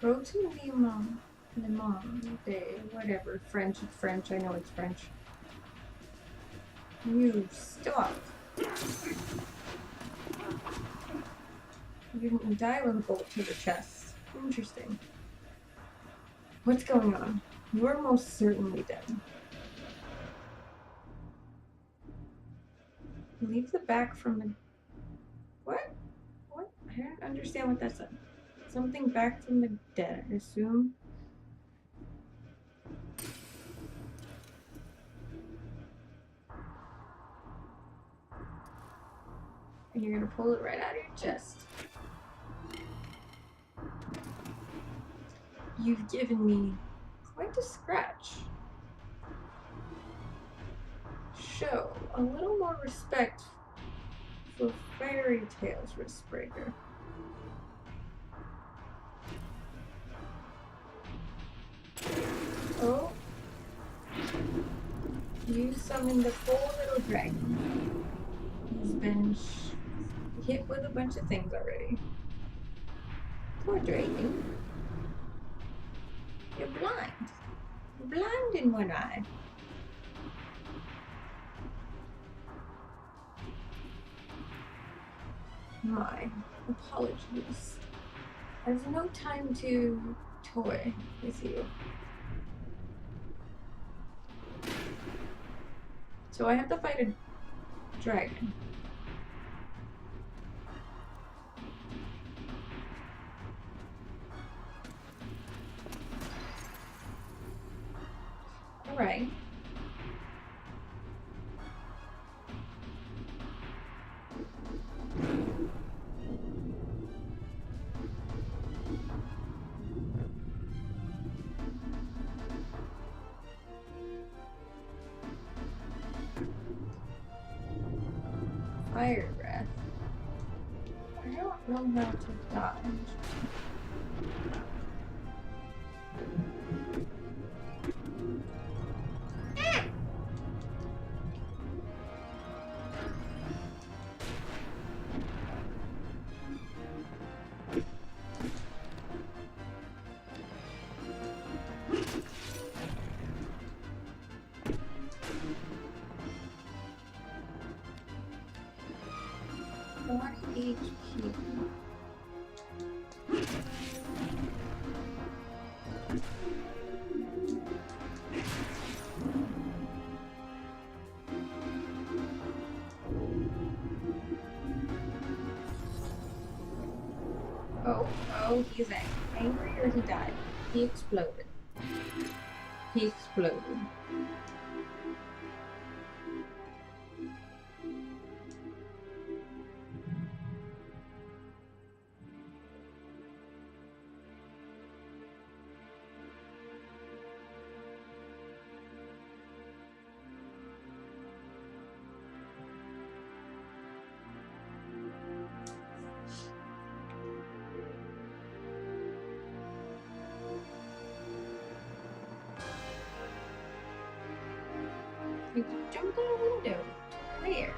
Rotten limon day, whatever. French, it's French. I know it's French. You stop. You didn't die with a bolt to the chest. Interesting. What's going on? You're most certainly dead. Leave the back from the... What? What? I don't understand what that said. Something back from the dead, I assume. And you're gonna pull it right out of your chest. You've given me quite a scratch. Show a little more respect for fairy tales, Riskbreaker. Oh. You summoned the poor little dragon. He's been hit with a bunch of things already. Poor dragon. You're blind. You're blind in one eye. My apologies. I've no time to toy with you. So I have to fight a dragon. Alright. Fire breath. I don't know how to dodge. HP. Oh, he's angry or he died? He exploded. He exploded. You jumped out a window. Where?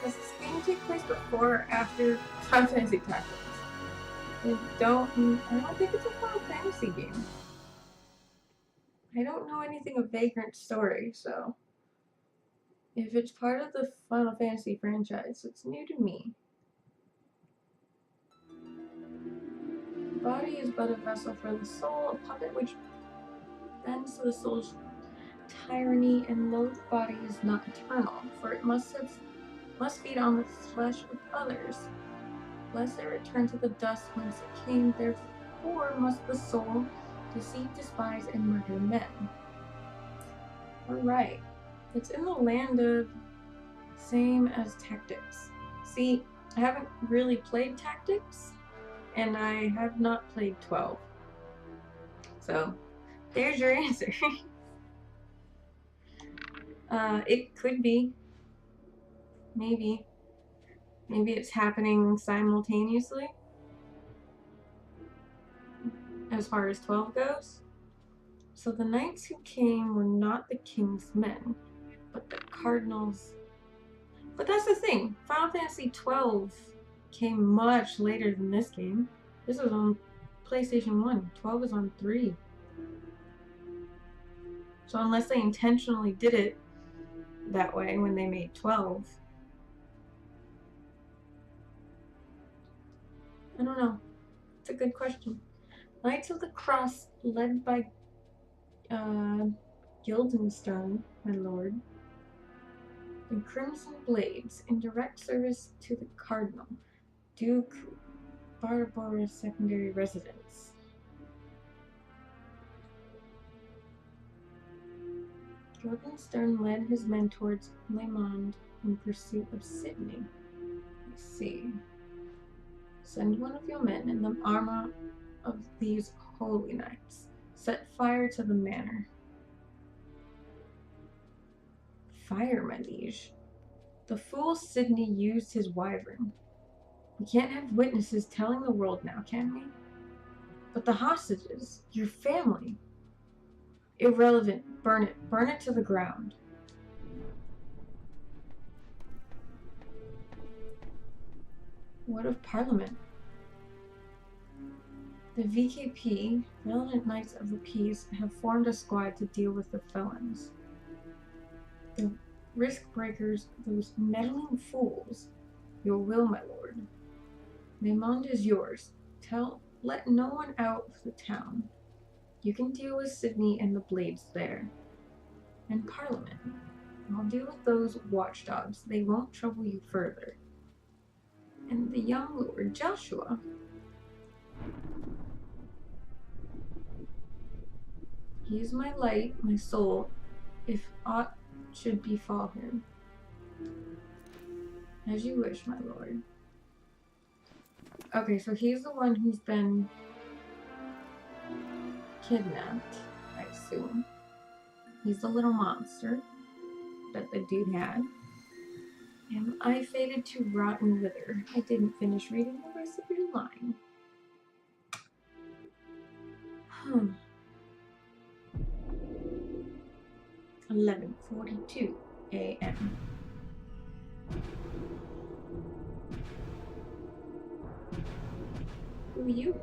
Does this game take place before or after Final Fantasy Tactics? I don't think it's a Final Fantasy game. I don't know anything of Vagrant's story, so if it's part of the Final Fantasy franchise, it's new to me. The body is but a vessel for the soul, a puppet which bends to the soul's tyranny, and though the body is not eternal, for it must feed on the flesh of others, lest it return to the dust whence it came. Therefore must the soul deceive, despise, and murder men. Alright. It's in the land of same as Tactics. See, I haven't really played Tactics, and I have not played 12. So, there's your answer. It could be. Maybe. Maybe it's happening simultaneously. As far as 12 goes. So the knights who came were not the king's men, but the cardinals. But that's the thing. Final Fantasy 12 came much later than this game. This was on PlayStation 1. 12 is on 3. So unless they intentionally did it that way when they made 12, I don't know. It's a good question. Knights of the Cross, led by Guildenstern, my lord. The Crimson Blades, in direct service to the Cardinal, Duke Barbora's secondary residence. Guildenstern led his men towards Le Monde in pursuit of Sydney. I see. Send one of your men in the armor of these holy knights. Set fire to the manor. Fire, my liege. The fool Sydney used his wyvern. We can't have witnesses telling the world now, can we? But the hostages, your family. Irrelevant. Burn it. Burn it to the ground. What of Parliament? The VKP, Valiant Knights of the Peace, have formed a squad to deal with the felons. The risk breakers, those meddling fools. Your will, my lord. Le Monde is yours. Let no one out of the town. You can deal with Sydney and the Blades there. And Parliament. I'll deal with those watchdogs. They won't trouble you further. And the young lord Joshua. He is my light, my soul, if aught should befall him. As you wish, my lord. Okay, so he's the one who's been kidnapped, I assume. He's the little monster that the dude had. And I faded to rot and wither. I didn't finish reading the rest of your line. 11:42 a.m. Who are you?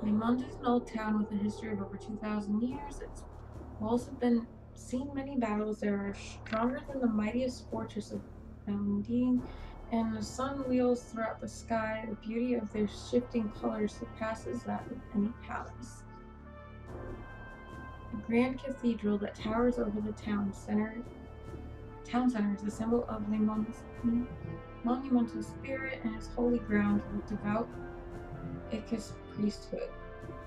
Le Monde is an old town with a history of over 2,000 years. Its walls have seen many battles. They are stronger than the mightiest fortress of Boundine, and the sun wheels throughout the sky. The beauty of their shifting colors surpasses that of any palace. The grand cathedral that towers over the town center is a symbol of Le Monde's monumental spirit and its holy ground of the devout Icus priesthood.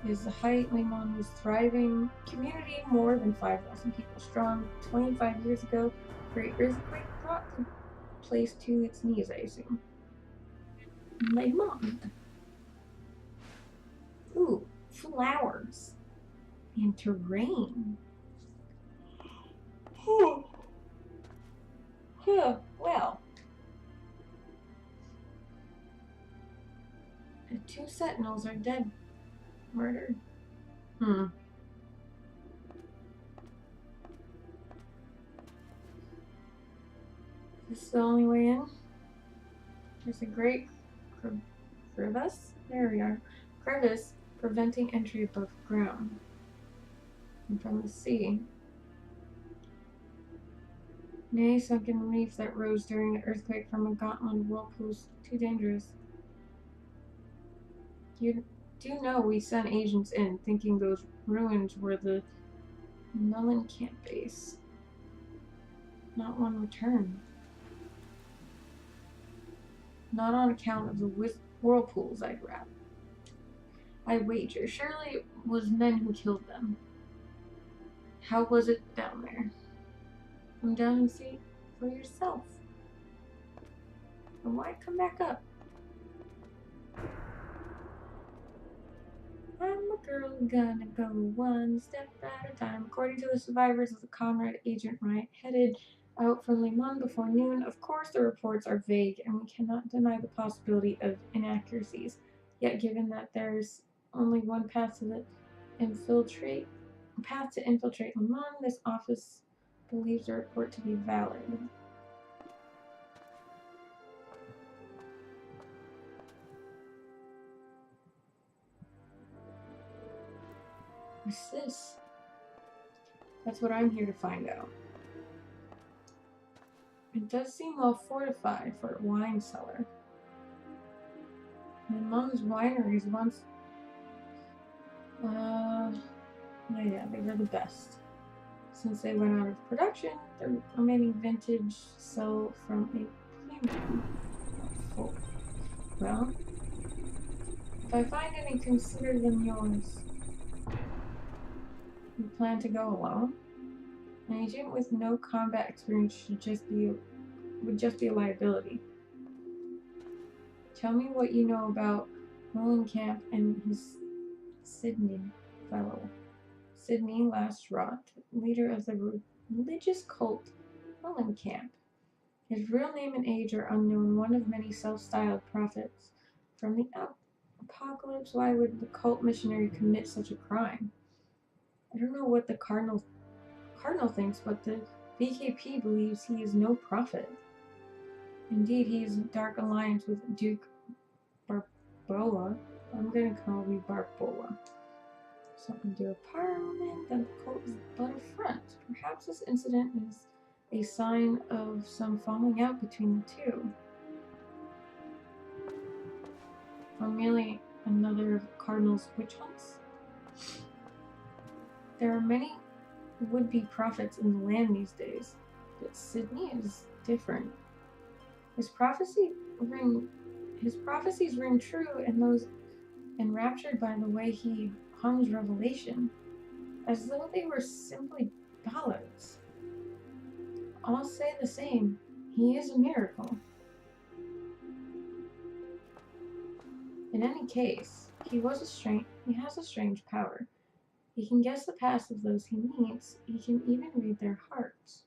It is the height Le Monde was thriving community, more than 5,000 people strong. 25 years ago, a great earthquake brought the place to its knees, I assume. Le Monde. Ooh, flowers. And terrain. Well. The 2 sentinels are dead. Murdered. This is the only way in. There's a great crevice. There we are. Crevice preventing entry above ground. And from the sea. Nay, sunken reef that rose during the earthquake from a gauntlet of whirlpools. Too dangerous. You do know we sent agents in, thinking those ruins were the Melon Camp base. Not one returned. Not on account of the whirlpools I'd wrap. I wager. Surely it was men who killed them. How was it down there? Come down and see for yourself. And why come back up? I'm a girl gonna go one step at a time. According to the survivors of the Conrad, Agent Wright headed out from Le Mans before noon. Of course, the reports are vague, and we cannot deny the possibility of inaccuracies. Yet, given that there's only one path to infiltrate Le Mans, this office believes the report to be valid. What's this? That's what I'm here to find out. It does seem well fortified for a wine cellar. My mom's wineries once... yeah, they were the best. Since they went out of production, the remaining vintage sell from a premium. Oh, well, if I find any, consider them yours. You plan to go alone? An agent with no combat experience would just be a liability. Tell me what you know about Molenkamp and his Sydney fellow. Sydney Lastrot, leader of the religious cult Molenkamp. His real name and age are unknown, one of many self-styled prophets from the apocalypse. Why would the cult missionary commit such a crime? I don't know what the Cardinal thinks, but the VKP believes he is no prophet. Indeed, he is in dark alliance with Duke Barbola. I'm going to call you Barbola. Something to do with Parliament, then the cult is but a front. Perhaps this incident is a sign of some falling out between the two. Or merely another of Cardinal's witch hunts. There are many would-be prophets in the land these days, but Sydney is different. His prophecies ring true, and those enraptured by the way he hums revelation, as though they were simply ballads. All say the same, he is a miracle. In any case, he has a strange power. He can guess the past of those he meets. He can even read their hearts.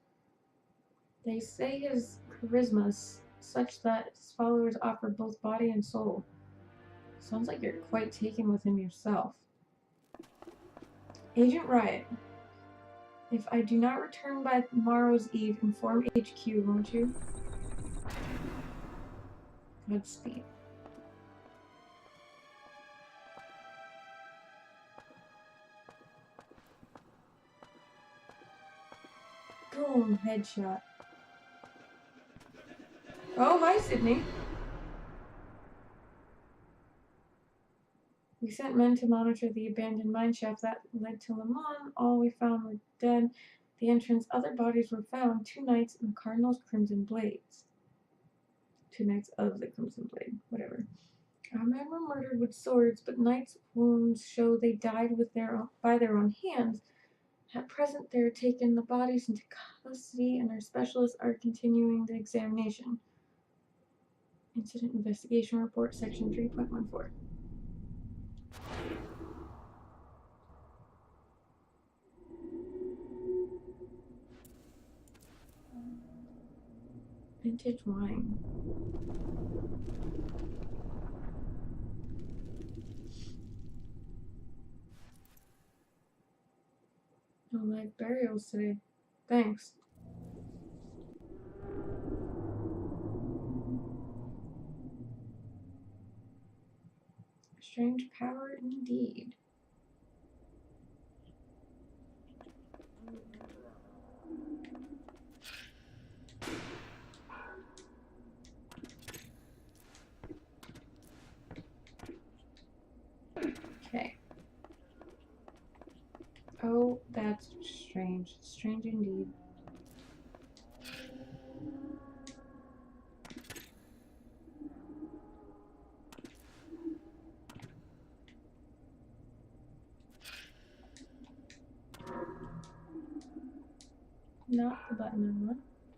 They say his charisma is such that his followers offer both body and soul. Sounds like you're quite taken with him yourself. Agent Riot, if I do not return by tomorrow's eve, inform HQ, won't you? Godspeed. Boom, headshot. Oh, hi, Sydney. We sent men to monitor the abandoned mineshaft that led to Le Mans. All we found were dead. The entrance, other bodies were found. 2 knights in the Cardinal's Crimson Blades. 2 knights of the Crimson Blade, whatever. Our men were murdered with swords, but knights' wounds show they died by their own hands. At present, they are taking the bodies into custody, and our specialists are continuing the examination. Incident Investigation Report, Section 3.14. Vintage wine. No live burials today. Thanks. Strange power indeed. Okay. Oh, that's strange. Strange indeed. Not the button I want.